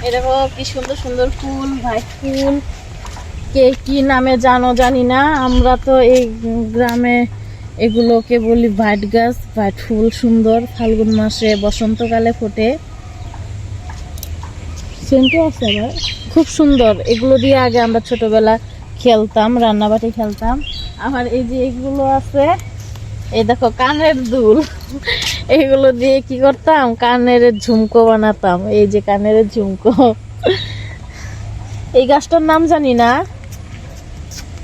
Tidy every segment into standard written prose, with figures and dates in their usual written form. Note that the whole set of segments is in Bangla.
এই দেখো কি সুন্দর সুন্দর ফুল, হোয়াইট ফুল। কে কি নামে জানি না, আমরা তো এই গ্রামে এগুলোকে বলি হোয়াইট গাছ। হোয়াইট ফুল সুন্দর, ফাল্গুন মাসে বসন্তকালে ফোটে। সেন্টও আছে আবার, খুব সুন্দর। এগুলো দিয়ে আগে আমরা ছোটবেলা খেলতাম, রান্নাবাটি খেলতাম। আবার এই যে এগুলো আছে, এই দেখো কানের দুল, এগুলো দিয়ে কি করতাম, কানের ঝুমকো বানাতাম। এই যে কানের ঝুমকো। এই গাছটার নাম জানি না,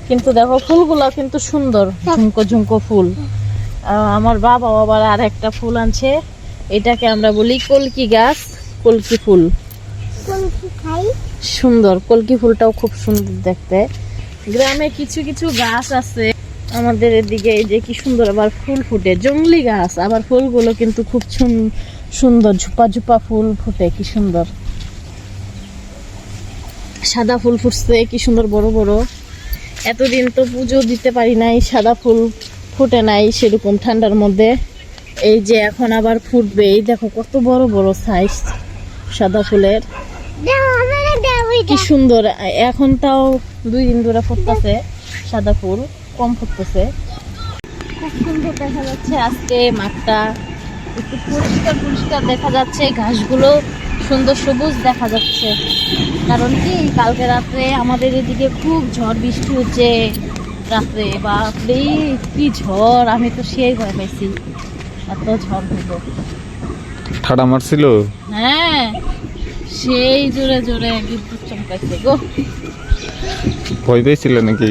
কিন্তু দেখো ফুলগুলো কিন্তু সুন্দর, ঝুমকো ঝুমকো ফুল। আমার বাবা আবার আর একটা ফুল আনছে, এটাকে আমরা বলি কলকি গাছ, কলকি ফুল। সুন্দর, কলকি ফুলটাও খুব সুন্দর দেখতে। গ্রামে কিছু কিছু গাছ আছে আমাদের এদিকে, এই যে কি সুন্দর আবার ফুল ফুটে, জংলি গাছ। আবার ফুলগুলো কিন্তু খুব সুন্দর, ঝুপা ঝুপা ফুল ফুটে, কি সুন্দর। সাদা ফুল ফুটছে কি সুন্দর বড় বড়। এতদিন তো পুজো দিতে পারি নাই, সাদা ফুল ফুটে নাই সেরকম ঠান্ডার মধ্যে। এই যে এখন আবার ফুটবে, এই দেখো কত বড় বড় সাইজ সাদা ফুলের, কি সুন্দর। এখন তাও 2 দিন ধরে ফুটতেছে সাদা ফুল, কম ফুটতেছে। খুব সুন্দর দেখা যাচ্ছে আজকে মাঠটা, একটু পরিষ্কার পরিষ্কার দেখা যাচ্ছে, ঘাসগুলো সুন্দর সবুজ দেখা যাচ্ছে। কারণ কি কালকে রাত্রে আমাদের এদিকে খুব ঝড় বৃষ্টি হচ্ছে রাত্রে, বাপরে কি ঝড়, আমি তো সেই ভয় পাইছি, এত ঝড় হতো। ঠাডা মারছিল, হ্যাঁ সেই জোরে জোরে বিদ্যুৎ চমকাইছে গো। ভয় পেয়েছিল নাকি?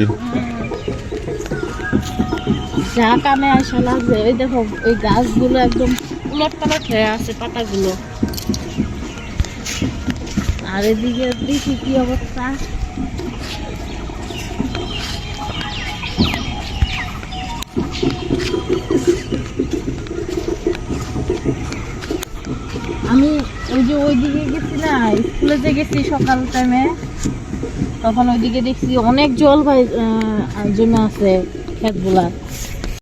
যা কানে আসা লাগছে। ওই দেখো ওই গাছগুলো একদম উলট পালট হয়ে আছে পাতাগুলো। আর এদিকে দেখি কি অবস্থা। আমি ওই যে ওইদিকে গেছি না, স্কুলে যে গেছি সকাল টাইমে, তখন ওইদিকে দেখছি অনেক জল ভাই জমে আছে ক্ষেতগুলা।